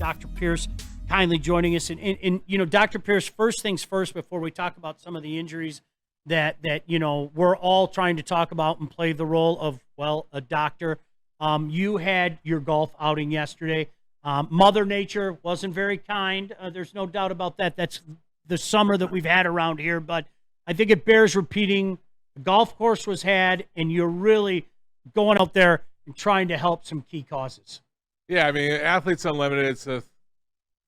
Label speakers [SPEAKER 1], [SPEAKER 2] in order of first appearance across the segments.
[SPEAKER 1] Dr. Pierce kindly joining us. And Dr. Pierce, first things first, before we talk about some of the injuries that we're all trying to talk about and play the role of, well, a doctor. You had your golf outing yesterday. Mother Nature wasn't very kind. There's no doubt about that. That's the summer that we've had around here, but I think it bears repeating. The golf course was had, and you're really going out there and trying to help some key causes.
[SPEAKER 2] Yeah, I mean, Athletes Unlimited, it's a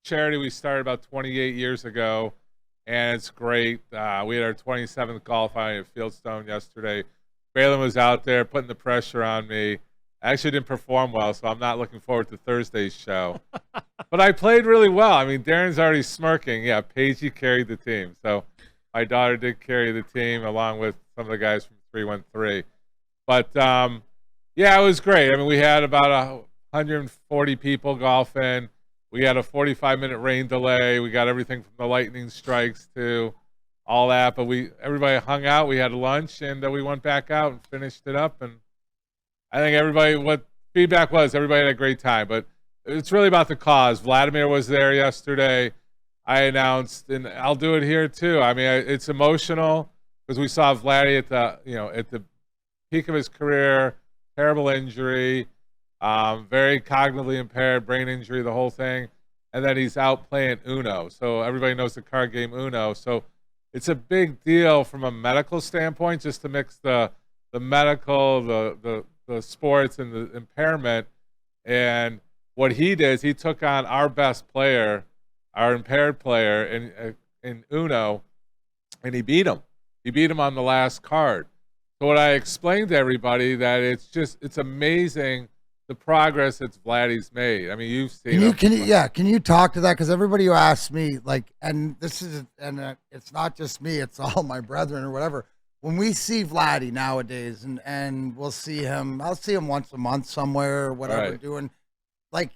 [SPEAKER 2] charity we started about 28 years ago, and it's great. We had our 27th golf outing at Fieldstone yesterday. Braylon was out there putting the pressure on me. I actually didn't perform well, so I'm not looking forward to Thursday's show. But I played really well. I mean, Darren's already smirking. Yeah, Paige carried the team. So my daughter did carry the team along with some of the guys from 313. But, yeah, it was great. I mean, we had about 140 people golfing. We had a 45-minute rain delay. We got everything from the lightning strikes to all that. But everybody hung out. We had lunch, and we went back out and finished it up. And I think what feedback was, everybody had a great time. But it's really about the cause. Vladimir was there yesterday. I announced, and I'll do it here too. I mean, it's emotional because we saw Vladdy at the peak of his career, terrible injury, very cognitively impaired, brain injury, the whole thing. And then he's out playing Uno. So everybody knows the card game Uno. So it's a big deal from a medical standpoint, just to mix the medical, the sports, and the impairment. And what he did is he took on our best player, our impaired player in Uno, and he beat him. He beat him on the last card. So what I explained to everybody, that it's amazing the progress that Vladdy's made. I mean, you've seen.
[SPEAKER 3] Can you talk to that? Because everybody who asks me, it's not just me, it's all my brethren or whatever. When we see Vladdy nowadays, and I'll see him once a month somewhere or whatever,
[SPEAKER 2] right,
[SPEAKER 3] doing, like,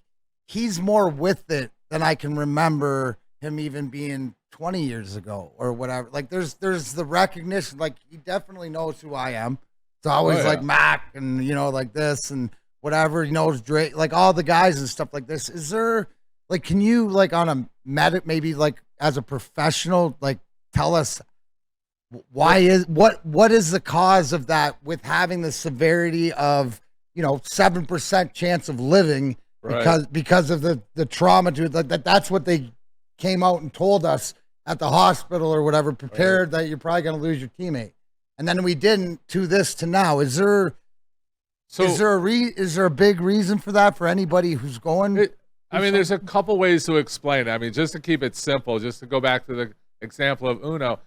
[SPEAKER 3] he's more with it than I can remember him even being 20 years ago or whatever. Like, there's the recognition. Like, he definitely knows who I am. It's always like Mac and, like this and whatever. He knows Drake, like all the guys and stuff like this. Is there, like, can you, like, on a maybe like as a professional, like, tell us what is the cause of that, with having the severity of 7% chance of living because of the trauma to it? That's what they came out and told us at the hospital or whatever, prepared that you're probably going to lose your teammate, and then we didn't, to now. Is there a big reason for that for anybody who's going?
[SPEAKER 2] There's a couple ways to explain it. I mean, just to keep it simple, just to go back to the example of Uno,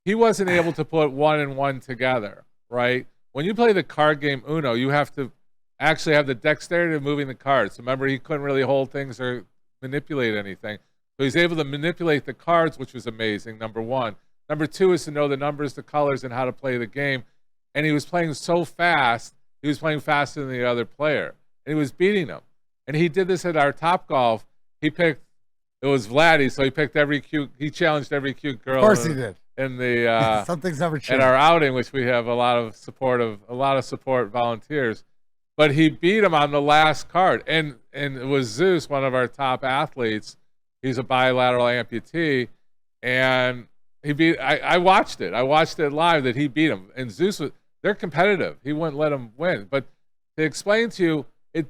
[SPEAKER 2] he wasn't able to put one and one together, right? When you play the card game Uno, you have to actually have the dexterity of moving the cards. Remember, he couldn't really hold things or manipulate anything. So he's able to manipulate the cards, which was amazing, number one. Number two is to know the numbers, the colors, and how to play the game. And he was playing so fast, he was playing faster than the other player. And he was beating him. And he did this at our Topgolf. It was Vladdy, so he challenged every cute girl.
[SPEAKER 3] Of course he did.
[SPEAKER 2] In the
[SPEAKER 3] something's never changed.
[SPEAKER 2] At our outing, which we have a lot of support volunteers. But he beat him on the last card. And it was Zeus, one of our top athletes. He's a bilateral amputee, and he beat. I watched it. I watched it live that he beat him. And Zeus they're competitive. He wouldn't let him win. But to explain to you, it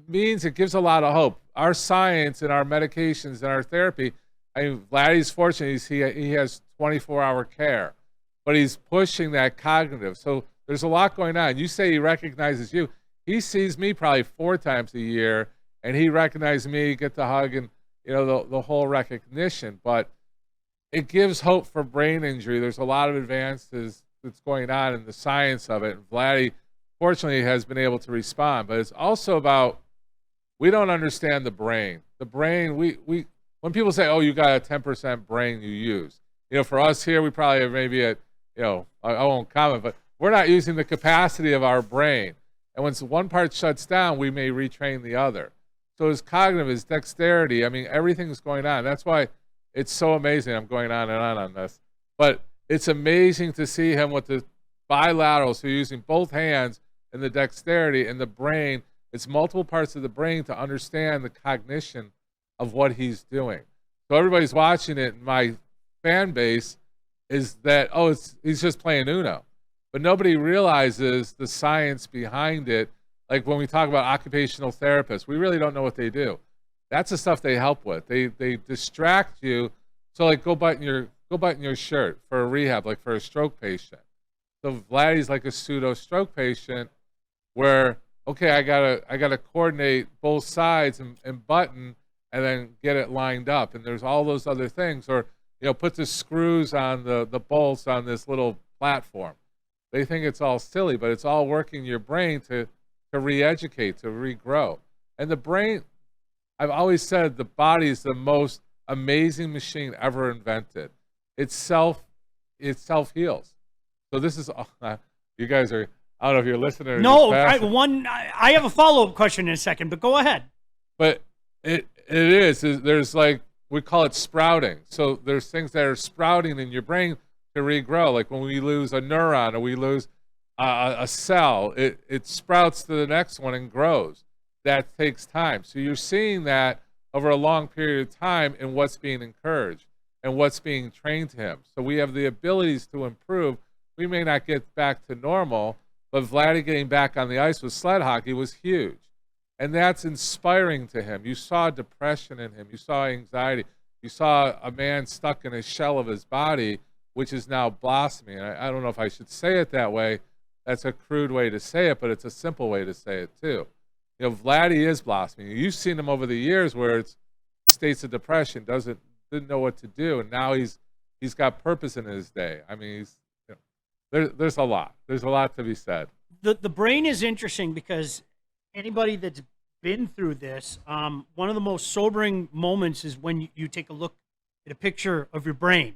[SPEAKER 2] means it gives a lot of hope. Our science and our medications and our therapy. I mean, Vladdy's fortunate. He has 24-hour care, but he's pushing that cognitive. So there's a lot going on. You say he recognizes you. He sees me probably 4 times a year, and he recognizes me, get the hug, and the whole recognition. But it gives hope for brain injury. There's a lot of advances that's going on in the science of it. And Vladdy, fortunately, has been able to respond. But it's also about, we don't understand the brain. The brain, when people say, oh, you got a 10% brain you use. For us here, we probably have maybe I won't comment, but we're not using the capacity of our brain. And once one part shuts down, we may retrain the other. So his cognitive, his dexterity, I mean, everything's going on. That's why it's so amazing. I'm going on and on this. But it's amazing to see him with the bilaterals, so using both hands and the dexterity and the brain. It's multiple parts of the brain to understand the cognition of what he's doing. So everybody's watching it, and my fan base is that, oh, he's just playing Uno. But nobody realizes the science behind it. Like when we talk about occupational therapists, we really don't know what they do. That's the stuff they help with. They distract you. So like go button your shirt for a rehab, like for a stroke patient. So Vladdy's like a pseudo stroke patient where, okay, I gotta coordinate both sides and button and then get it lined up. And there's all those other things. Or, put the screws on the bolts on this little platform. They think it's all silly, but it's all working your brain to re-educate, to regrow. And the brain, I've always said the body is the most amazing machine ever invented. It self-heals. So this is, you guys are, I don't know if you're listening or
[SPEAKER 1] No,
[SPEAKER 2] just
[SPEAKER 1] I have a follow-up question in a second, but go ahead.
[SPEAKER 2] But it is, there's like, we call it sprouting. So there's things that are sprouting in your brain to regrow. Like when we lose a neuron or we lose a cell, it sprouts to the next one and grows. That takes time. So you're seeing that over a long period of time in what's being encouraged and what's being trained to him. So we have the abilities to improve. We may not get back to normal, but Vladdy getting back on the ice with sled hockey was huge. And that's inspiring to him. You saw depression in him. You saw anxiety. You saw a man stuck in a shell of his body, which is now blossoming. I don't know if I should say it that way. That's a crude way to say it, but it's a simple way to say it too. Vladdy is blossoming. You've seen him over the years where it's states of depression, didn't know what to do, and now he's got purpose in his day. I mean, there's a lot. There's a lot to be said.
[SPEAKER 1] The brain is interesting because anybody that's been through this, one of the most sobering moments is when you take a look at a picture of your brain,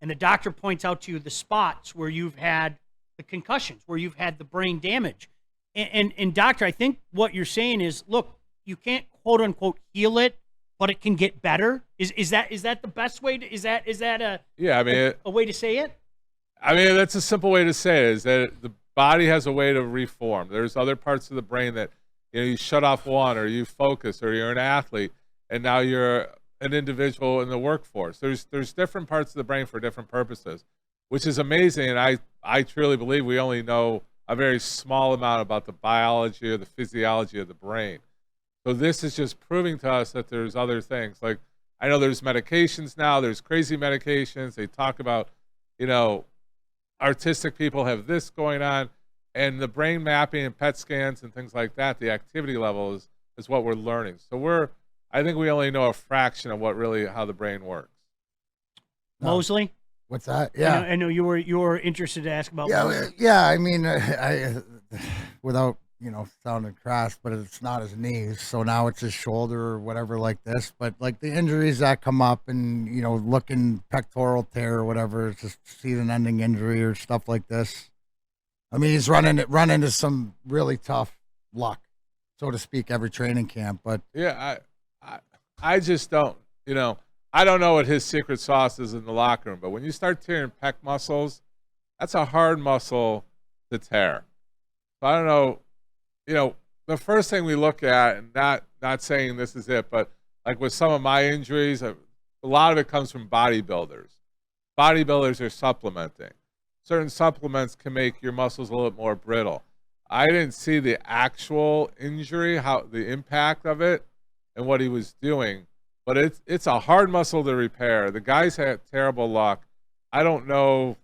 [SPEAKER 1] and the doctor points out to you the spots where you've had the concussions, where you've had the brain damage. And doctor, I think what you're saying is, look, you can't quote unquote heal it, but it can get better. Is that the best way to, is that a way to say it?
[SPEAKER 2] I mean, that's a simple way to say it, is that the body has a way to reform. There's other parts of the brain that, you shut off one, or you focus, or you're an athlete, and now you're an individual in the workforce. There's different parts of the brain for different purposes, which is amazing. And I truly believe we only know a very small amount about the biology or the physiology of the brain. So this is just proving to us that there's other things. Like, I know there's medications now, there's crazy medications. They talk about, artistic people have this going on, and the brain mapping and PET scans and things like that, the activity level is what we're learning. So I think we only know a fraction of how the brain works.
[SPEAKER 1] Mosley?
[SPEAKER 3] What's that? Yeah,
[SPEAKER 1] I know you were interested to ask about.
[SPEAKER 3] Yeah. I mean, I without sounding crass, but it's not his knees, so now it's his shoulder or whatever like this. But like the injuries that come up, and looking pectoral tear or whatever, it's just season-ending injury or stuff like this. I mean, he's run into some really tough luck, so to speak, every training camp. But
[SPEAKER 2] yeah, I just don't. I don't know what his secret sauce is in the locker room, but when you start tearing pec muscles, that's a hard muscle to tear. So I don't know, the first thing we look at, and not saying this is it, but like with some of my injuries, a lot of it comes from bodybuilders. Bodybuilders are supplementing. Certain supplements can make your muscles a little bit more brittle. I didn't see the actual injury, how the impact of it and what he was doing. But it's a hard muscle to repair. The guy's had terrible luck. I don't know.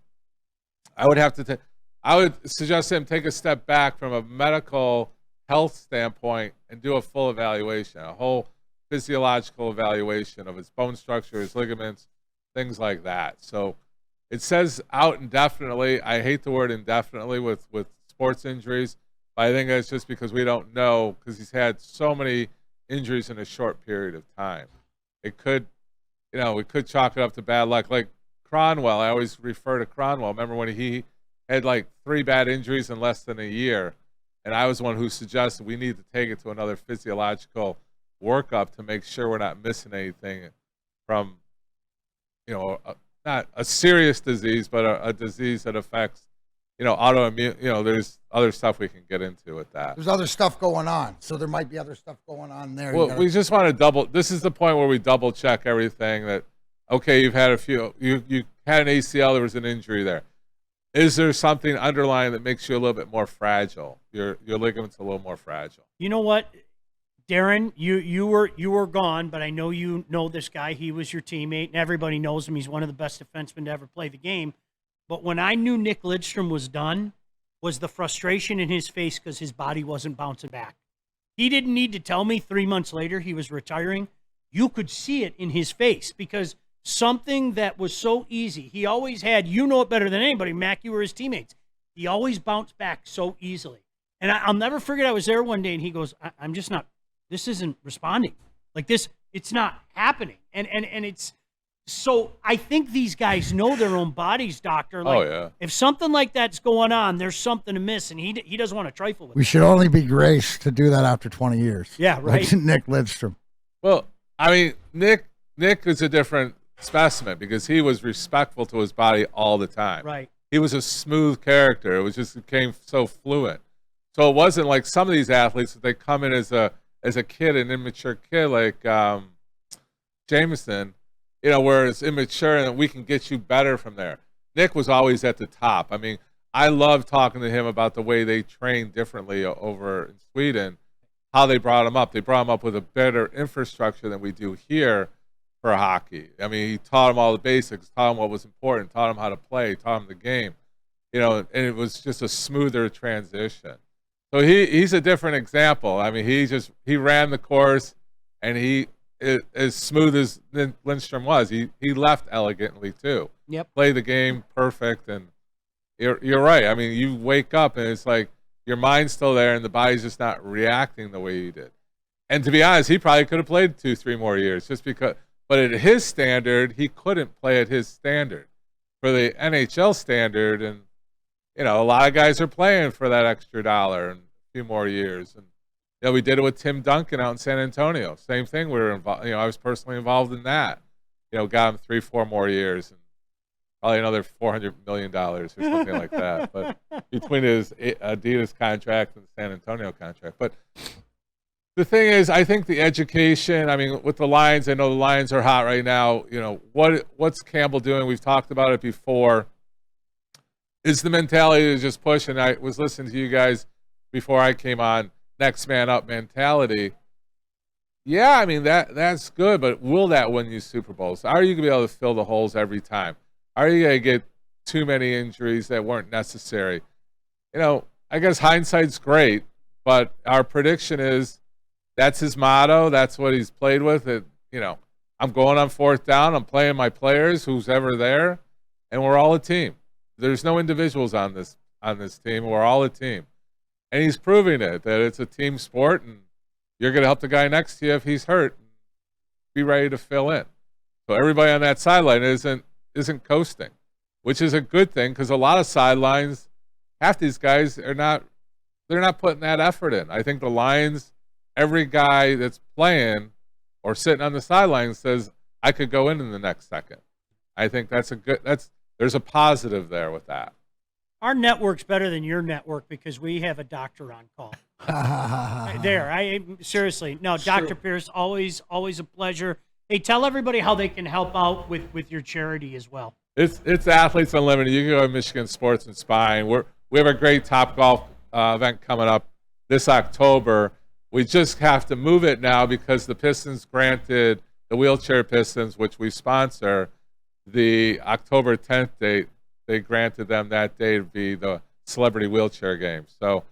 [SPEAKER 2] I would suggest him take a step back from a medical health standpoint and do a full evaluation, a whole physiological evaluation of his bone structure, his ligaments, things like that. So it says out indefinitely. I hate the word indefinitely with sports injuries, but I think that's just because we don't know, because he's had so many injuries in a short period of time. It could, we could chalk it up to bad luck. Like Cronwell, I always refer to Cronwell. Remember when he had like 3 bad injuries in less than a year? And I was the one who suggested we need to take it to another physiological workup to make sure we're not missing anything from, not a serious disease, but a disease that affects autoimmune. There's other stuff we can get into with that.
[SPEAKER 3] There's other stuff going on, so there might be other stuff going on there.
[SPEAKER 2] Well, we just want to this is the point where we double check everything. That okay, you've had you had an ACL, there was an injury there. Is there something underlying that makes you a little bit more fragile? Your ligaments a little more fragile.
[SPEAKER 1] You know what, Darren, you were gone, but I know you know this guy. He was your teammate, and everybody knows him. He's one of the best defensemen to ever play the game. But when I knew Nick Lidstrom was done, was the frustration in his face because his body wasn't bouncing back. He didn't need to tell me 3 months later he was retiring. You could see it in his face because something that was so easy. He always had, you know it better than anybody, Mac, you were his teammates. He always bounced back so easily. And I'll never forget, I was there one day and he goes, I'm just not, this isn't responding. Like this, it's not happening. And it's, so I think these guys know their own bodies, doctor. Like,
[SPEAKER 2] yeah.
[SPEAKER 1] If something like that's going on, there's something amiss, and he doesn't want to trifle with it.
[SPEAKER 3] We should only be graced to do that after 20 years.
[SPEAKER 1] Yeah, right.
[SPEAKER 3] Like Nick Lidstrom.
[SPEAKER 2] Well, I mean, Nick is a different specimen because he was respectful to his body all the time.
[SPEAKER 1] Right.
[SPEAKER 2] He was a smooth character. It became so fluent. So it wasn't like some of these athletes that they come in as a kid, an immature kid like Jameson, where it's immature and we can get you better from there. Nick was always at the top. I mean, I love talking to him about the way they train differently over in Sweden, how they brought him up. They brought him up with a better infrastructure than we do here for hockey. I mean, he taught him all the basics, taught him what was important, taught him how to play, taught him the game, and it was just a smoother transition. So he's a different example. I mean, he ran the course, and as smooth as Lindstrom was, he left elegantly too.
[SPEAKER 1] Yep.
[SPEAKER 2] Played the game perfect, and you're right. I mean, you wake up and it's like your mind's still there, and the body's just not reacting the way you did. And to be honest, he probably could have played 2-3 more years just because. But at his standard, he couldn't play at his standard. For the NHL standard, and a lot of guys are playing for that extra dollar and a few more years. And we did it with Tim Duncan out in San Antonio. Same thing. We were involved. I was personally involved in that. Got him 3-4 more years and probably another $400 million or something like that. But between his Adidas contract and the San Antonio contract, but. The thing is, I think the education, I mean, with the Lions, I know the Lions are hot right now. What's Campbell doing? We've talked about it before. Is the mentality to just push, and I was listening to you guys before I came on, next man up mentality. Yeah, I mean, that's good, but will that win you Super Bowls? Are you going to be able to fill the holes every time? Are you going to get too many injuries that weren't necessary? I guess hindsight's great, but our prediction is, that's his motto. That's what he's played with. I'm going on fourth down. I'm playing my players, who's ever there, and we're all a team. There's no individuals on this team. We're all a team, and he's proving it that it's a team sport, and you're going to help the guy next to you if he's hurt. Be ready to fill in. So everybody on that sideline isn't coasting, which is a good thing because a lot of sidelines, half these guys they're not putting that effort in. I think the Lions. Every guy that's playing or sitting on the sidelines says, I could go in the next second. I think there's a positive there with that.
[SPEAKER 1] Our network's better than your network because we have a doctor on call. Seriously. No, Dr. Pierce, always a pleasure. Hey, tell everybody how they can help out with your charity as well.
[SPEAKER 2] It's Athletes Unlimited. You can go to Michigan Sports and Spine. We have a great Top Golf event coming up this October. We just have to move it now because the Pistons granted the wheelchair Pistons, which we sponsor, the October 10th date. They granted them that day to be the celebrity wheelchair game. So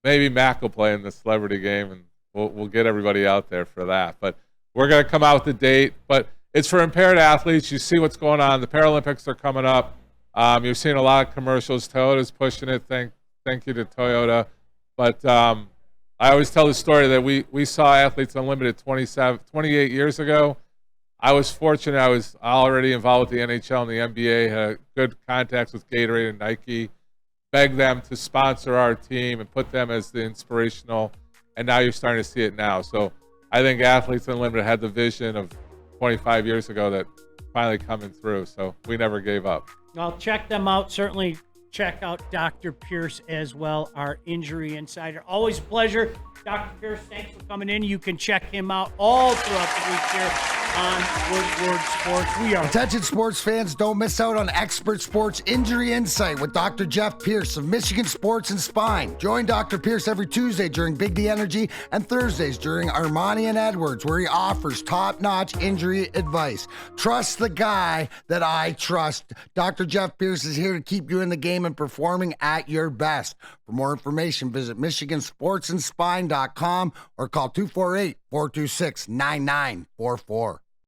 [SPEAKER 2] maybe Mac will play in the celebrity game, and we'll get everybody out there for that. But we're going to come out with the date. But it's for impaired athletes. You see what's going on. The Paralympics are coming up. You're seeing a lot of commercials. Toyota's pushing it. Thank you to Toyota. But I always tell the story that we saw Athletes Unlimited 28 years ago. I was fortunate. I was already involved with the NHL and the NBA, had good contacts with Gatorade and Nike, begged them to sponsor our team and put them as the inspirational, and now you're starting to see it now. So I think Athletes Unlimited had the vision of 25 years ago that finally coming through, so we never gave up.
[SPEAKER 1] I'll check them out. Certainly check out Dr. Pierce as well, our injury insider. Always a pleasure. Dr. Pierce, thanks for coming in. You can check him out all throughout the week here on Woodward Sports. We are
[SPEAKER 3] Attention sports fans, don't miss out on Expert Sports Injury Insight with Dr. Jeff Pierce of Michigan Sports and Spine. Join Dr. Pierce every Tuesday during Big D Energy and Thursdays during Ermanni and Edwards, where he offers top-notch injury advice. Trust the guy that I trust. Dr. Jeff Pierce is here to keep you in the game and performing at your best. For more information, visit MichiganSportsandSpine.com or call 248-426-9944.